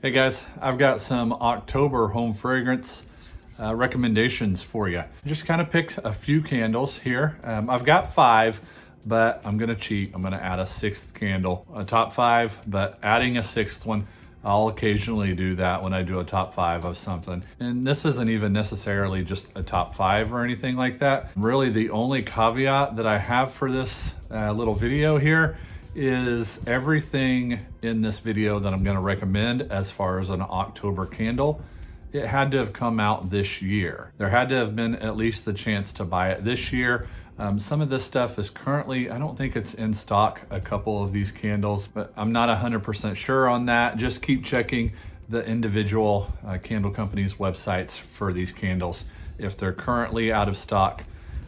Hey guys, I've got some October home fragrance recommendations for you. Just kind of picked a few candles here. I've got 5, but I'm gonna cheat. I'm gonna add a 6th candle, a top 5, but adding a 6th one. I'll occasionally do that when I do a top 5 of something. And this isn't even necessarily just a top 5 or anything like that. Really, the only caveat that I have for this little video here is everything in this video that I'm going to recommend as far as an October candle, it had to have come out this year. There had to have been at least the chance to buy it this year. Some of this stuff is currently, I don't think it's in stock, a couple of these candles, but I'm not 100% sure on that. Just keep checking the individual candle companies' websites for these candles if they're currently out of stock.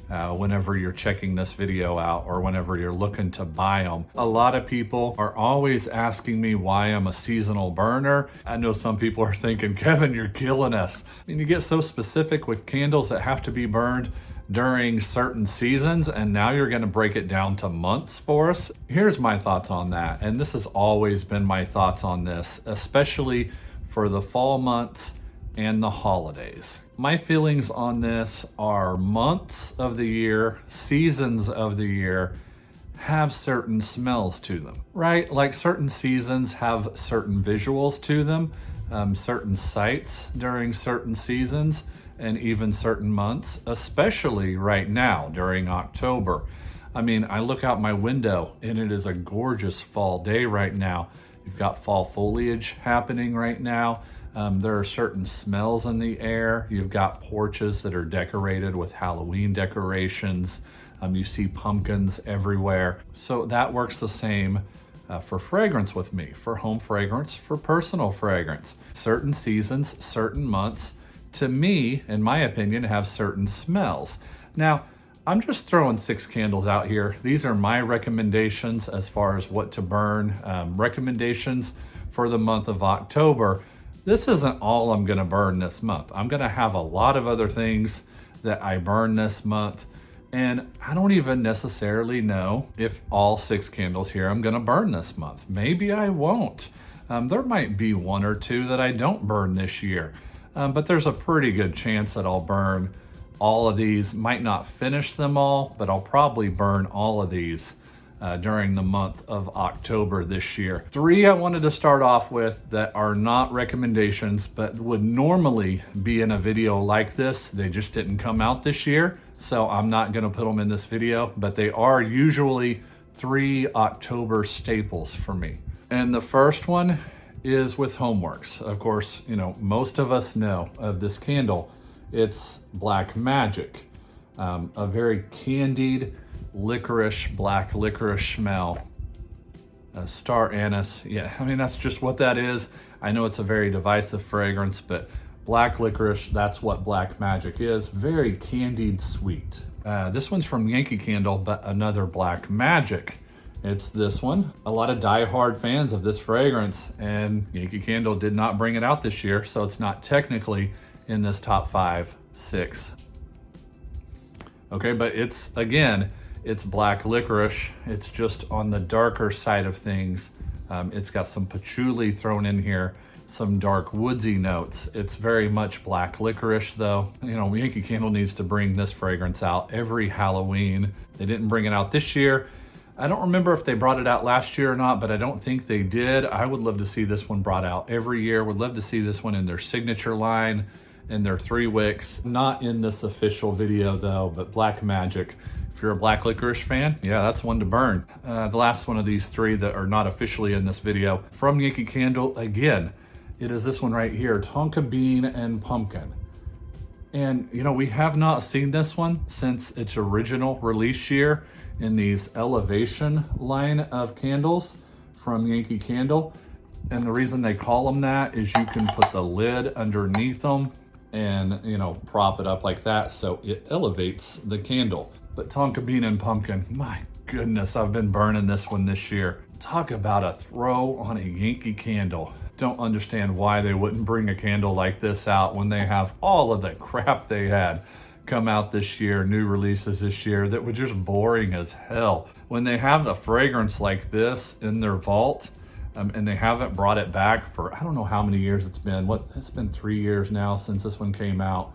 Whenever you're checking this video out or whenever you're looking to buy them. A lot of people are always asking me why I'm a seasonal burner. I know some people are thinking, Kevin, you're killing us. I mean, you get so specific with candles that have to be burned during certain seasons, and now you're gonna break it down to months for us. Here's my thoughts on that, and this has always been my thoughts on this, especially for the fall months and the holidays. My feelings on this are months of the year, seasons of the year have certain smells to them, right? Like certain seasons have certain visuals to them, certain sights during certain seasons, and even certain months, especially right now during October. I mean, I look out my window and it is a gorgeous fall day right now. You've got fall foliage happening right now. There are certain smells in the air. You've got porches that are decorated with Halloween decorations. You see pumpkins everywhere. So that works the same for fragrance with me, for home fragrance, for personal fragrance. Certain seasons, certain months, to me, in my opinion, have certain smells. Now, I'm just throwing 6 candles out here. These are my recommendations as far as what to burn, recommendations for the month of October. This isn't all I'm gonna burn this month. I'm gonna have a lot of other things that I burn this month, and I don't even necessarily know if all 6 candles here I'm gonna burn this month. Maybe I won't. There might be 1 or 2 that I don't burn this year, but there's a pretty good chance that I'll burn all of these. Might not finish them all, but I'll probably burn all of these during the month of October this year. 3 I wanted to start off with that are not recommendations, but would normally be in a video like this. They just didn't come out this year, so I'm not gonna put them in this video, but they are usually 3 October staples for me. And the first one is with Homeworks. Of course, you know, most of us know of this candle. It's Black Magic, a very candied, licorice, black licorice smell. Star anise, yeah, I mean, that's just what that is. I know it's a very divisive fragrance, but black licorice, that's what Black Magic is. Very candied sweet. This one's from Yankee Candle, but another Black Magic. It's this one. A lot of die-hard fans of this fragrance, and Yankee Candle did not bring it out this year, so it's not technically in this top 5, 6. Okay, but it's, again, it's black licorice. It's just on the darker side of things. It's got some patchouli thrown in here, some dark woodsy notes. It's very much black licorice though. You know, Yankee Candle needs to bring this fragrance out every Halloween. They didn't bring it out this year. I don't remember if they brought it out last year or not, but I don't think they did. I would love to see this one brought out every year. Would love to see this one in their signature line, in their 3 wicks. Not in this official video though, but Black Magic. If you're a black licorice fan, yeah, that's one to burn. The last one of these 3 that are not officially in this video, from Yankee Candle, again, it is this one right here, Tonka Bean and Pumpkin. And you know, we have not seen this one since its original release year in these Elevation line of candles from Yankee Candle. And the reason they call them that is you can put the lid underneath them and, you know, prop it up like that so it elevates the candle. But Tonka Bean and Pumpkin, my goodness, I've been burning this one this year. Talk about a throw on a Yankee Candle. Don't understand why they wouldn't bring a candle like this out when they have all of the crap they had come out this year, new releases this year that were just boring as hell. When they have a fragrance like this in their vault, and they haven't brought it back for, I don't know how many years it's been. It's been 3 years now since this one came out.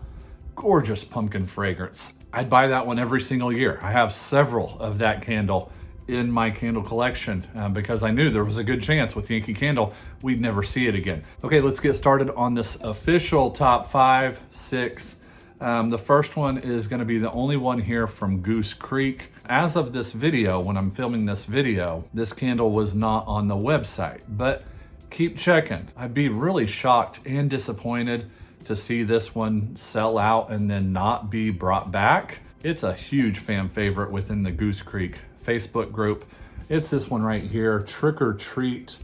Gorgeous pumpkin fragrance. I'd buy that one every single year. I have several of that candle in my candle collection because I knew there was a good chance with Yankee Candle we'd never see it again. Okay, let's get started on this official top 5, 6. The first one is going to be the only one here from Goose Creek. As of this video, when I'm filming this video, this candle was not on the website, but keep checking. I'd be really shocked and disappointed to see this one sell out and then not be brought back. It's a huge fan favorite within the Goose Creek Facebook group. It's this one right here, Trick or Treat.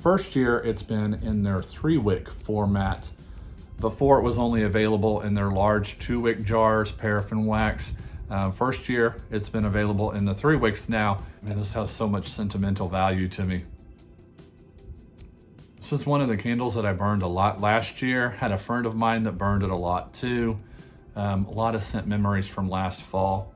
First year it's been in their 3-wick format. Before it was only available in their large 2-wick jars, paraffin wax. First year it's been available in the 3 wicks now. Man, this has so much sentimental value to me. This is one of the candles that I burned a lot last year. Had a friend of mine that burned it a lot too. A lot of scent memories from last fall.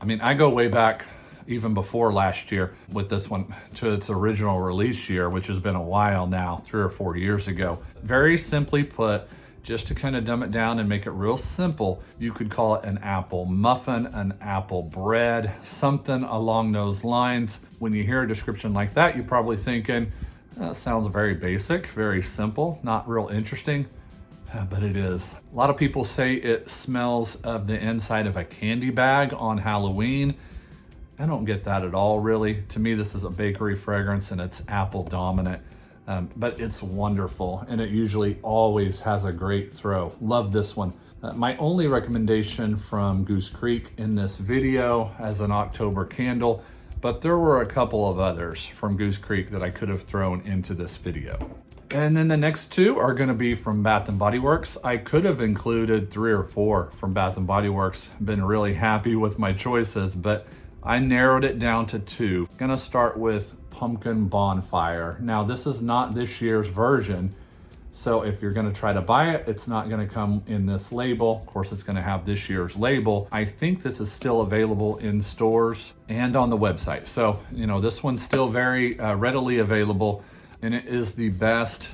I mean, I go way back even before last year with this one to its original release year, which has been a while now, 3 or 4 years ago. Very simply put, just to kind of dumb it down and make it real simple, you could call it an apple muffin, an apple bread, something along those lines. When you hear a description like that, you're probably thinking, that sounds very basic, very simple, not real interesting, but it is. A lot of people say it smells of the inside of a candy bag on Halloween. I don't get that at all, really. To me, this is a bakery fragrance and it's apple dominant. But it's wonderful, and it usually always has a great throw. Love this one. My only recommendation from Goose Creek in this video as an October candle, but there were a couple of others from Goose Creek that I could have thrown into this video. And then the next 2 are gonna be from Bath & Body Works. I could have included 3 or 4 from Bath & Body Works. Been really happy with my choices, but I narrowed it down to 2. Gonna start with Pumpkin Bonfire. Now, this is not this year's version, so if you're gonna try to buy it, it's not gonna come in this label. Of course, it's gonna have this year's label. I think this is still available in stores and on the website. So, you know, this one's still very readily available, and it is the best,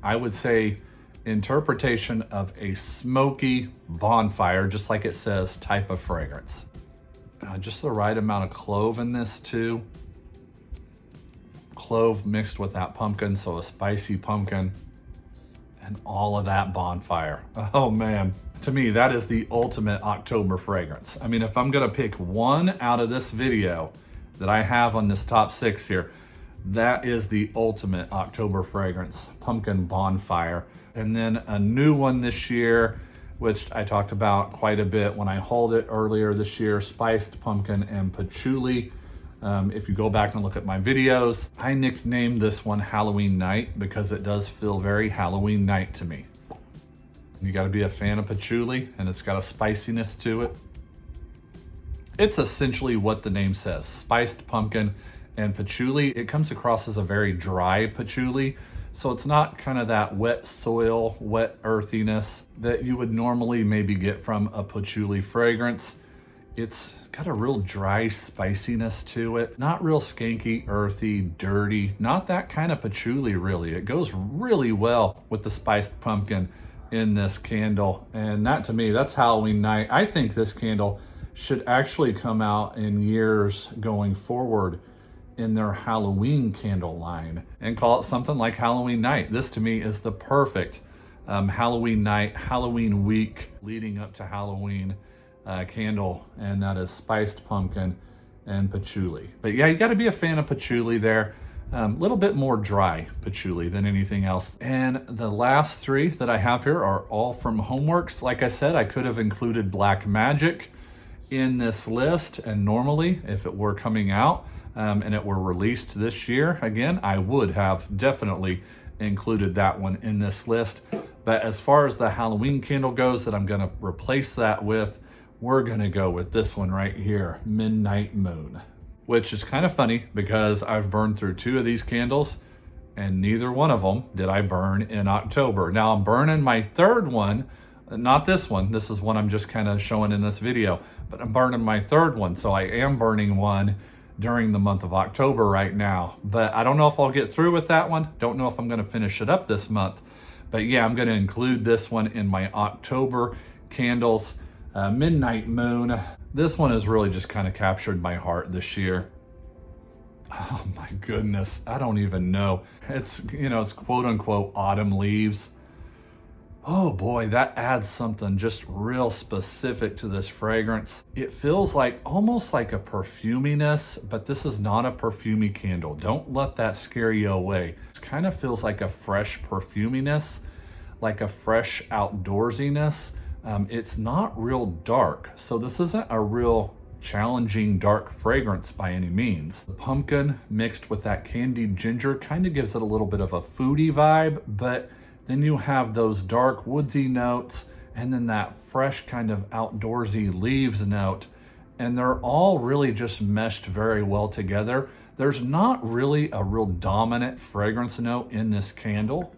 I would say, interpretation of a smoky bonfire, just like it says, type of fragrance. Just the right amount of clove in this too. Clove mixed with that pumpkin, so a spicy pumpkin, and all of that bonfire. Oh man, to me, that is the ultimate October fragrance. I mean, if I'm gonna pick one out of this video that I have on this top 6 here, that is the ultimate October fragrance, Pumpkin Bonfire. And then a new one this year, which I talked about quite a bit when I hauled it earlier this year, Spiced Pumpkin and Patchouli. If you go back and look at my videos, I nicknamed this one Halloween Night because it does feel very Halloween night to me. You gotta be a fan of patchouli, and it's got a spiciness to it. It's essentially what the name says, spiced pumpkin and patchouli. It comes across as a very dry patchouli, so it's not kind of that wet soil, wet earthiness that you would normally maybe get from a patchouli fragrance. It's got a real dry spiciness to it. Not real skanky, earthy, dirty. Not that kind of patchouli, really. It goes really well with the spiced pumpkin in this candle. And that, to me, that's Halloween night. I think this candle should actually come out in years going forward in their Halloween candle line and call it something like Halloween night. This, to me, is the perfect Halloween night, Halloween week leading up to Halloween candle, and that is spiced pumpkin and patchouli. But yeah, you got to be a fan of patchouli there. A little bit more dry patchouli than anything else. And the last 3 that I have here are all from Homeworks. Like I said, I could have included Black Magic in this list, and normally if it were coming out and it were released this year, again, I would have definitely included that one in this list. But as far as the Halloween candle goes that I'm gonna replace that with, we're gonna go with this one right here, Midnight Moon, which is kind of funny because I've burned through 2 of these candles and neither one of them did I burn in October. Now I'm burning my 3rd one, not this one. This is one I'm just kind of showing in this video, but I'm burning my 3rd one. So I am burning one during the month of October right now. But I don't know if I'll get through with that one. Don't know if I'm gonna finish it up this month. But yeah, I'm gonna include this one in my October candles. Midnight Moon. This one has really just kind of captured my heart this year. Oh my goodness, I don't even know. It's, you know, it's quote unquote autumn leaves. Oh boy, that adds something just real specific to this fragrance. It feels like almost like a perfuminess, but this is not a perfumey candle. Don't let that scare you away. It kind of feels like a fresh perfuminess, like a fresh outdoorsiness. It's not real dark, so this isn't a real challenging dark fragrance by any means. The pumpkin mixed with that candied ginger kind of gives it a little bit of a foodie vibe, but then you have those dark woodsy notes and then that fresh kind of outdoorsy leaves note, and they're all really just meshed very well together. There's not really a real dominant fragrance note in this candle.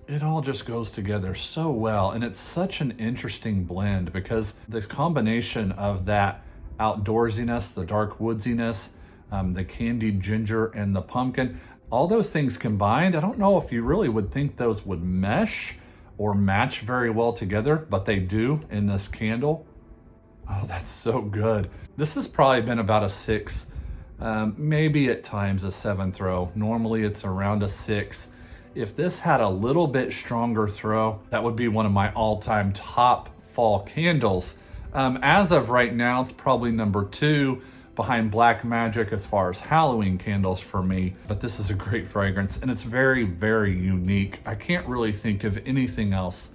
It all just goes together so well, and it's such an interesting blend because the combination of that outdoorsiness, the dark woodsiness, the candied ginger, and the pumpkin, all those things combined, I don't know if you really would think those would mesh or match very well together, but they do in this candle. Oh, that's so good. This has probably been about a 6, maybe at times a 7 throw. Normally it's around a 6. If this had a little bit stronger throw, that would be one of my all-time top fall candles. As of right now, it's probably number 2 behind Black Magic as far as Halloween candles for me. But this is a great fragrance, and it's very, very unique. I can't really think of anything else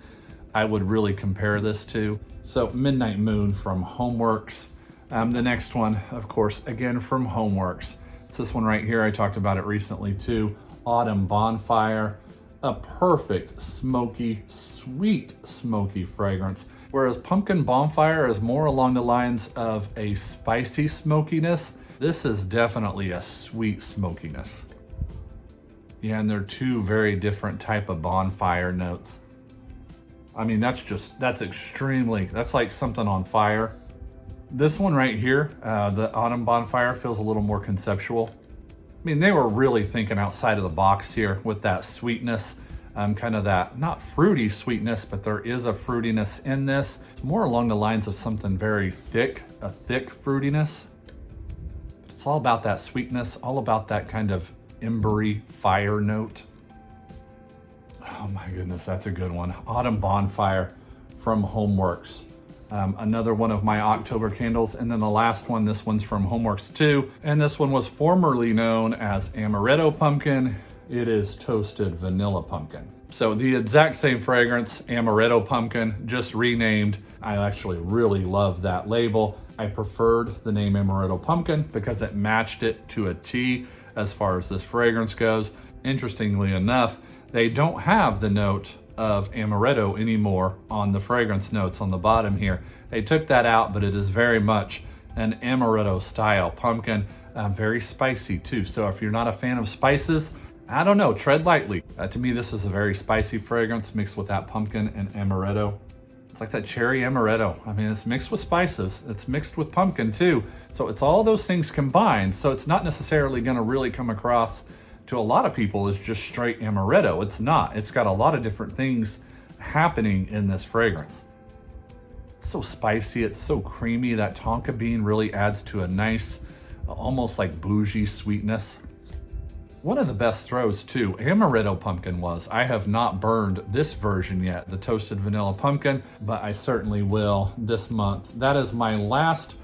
I would really compare this to. So Midnight Moon from Homeworks. The next one, of course, again from Homeworks. It's this one right here. I talked about it recently too. Autumn Bonfire, a perfect smoky, sweet smoky fragrance. Whereas Pumpkin Bonfire is more along the lines of a spicy smokiness, this is definitely a sweet smokiness. Yeah, and they're two very different type of bonfire notes. I mean, that's extremely, that's like something on fire. This one right here, the Autumn Bonfire, feels a little more conceptual. I mean, they were really thinking outside of the box here with that sweetness, kind of that, not fruity sweetness, but there is a fruitiness in this. It's more along the lines of something very thick, a thick fruitiness. But it's all about that sweetness, all about that kind of embery fire note. Oh my goodness, that's a good one. Autumn Bonfire from Homeworks. Another one of my October candles. And then the last one, this one's from Homeworks too. And this one was formerly known as Amaretto Pumpkin. It is Toasted Vanilla Pumpkin. So the exact same fragrance, Amaretto Pumpkin, just renamed. I actually really love that label. I preferred the name Amaretto Pumpkin because it matched it to a T as far as this fragrance goes. Interestingly enough, they don't have the note of amaretto anymore on the fragrance notes on the bottom here. They took that out, but it is very much an amaretto style pumpkin, very spicy too. So if you're not a fan of spices, I don't know, tread lightly. To me, this is a very spicy fragrance mixed with that pumpkin and amaretto. It's like that cherry amaretto. I mean, it's mixed with spices. It's mixed with pumpkin too. So it's all those things combined. So it's not necessarily gonna really come across to a lot of people as just straight amaretto. It's not. It's got a lot of different things happening in this fragrance. It's so spicy, it's so creamy. That tonka bean really adds to a nice, almost like bougie sweetness. One of the best throws too, Amaretto Pumpkin was. I have not burned this version yet, the Toasted Vanilla Pumpkin, but I certainly will this month. That is my last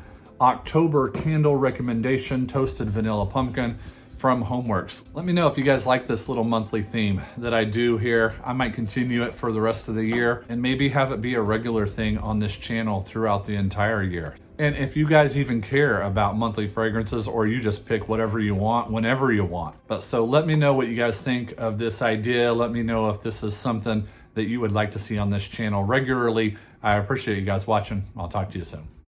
October candle recommendation, Toasted Vanilla Pumpkin from Homeworks. Let me know if you guys like this little monthly theme that I do here. I might continue it for the rest of the year and maybe have it be a regular thing on this channel throughout the entire year. And if you guys even care about monthly fragrances, or you just pick whatever you want, whenever you want. But so let me know what you guys think of this idea. Let me know if this is something that you would like to see on this channel regularly. I appreciate you guys watching. I'll talk to you soon.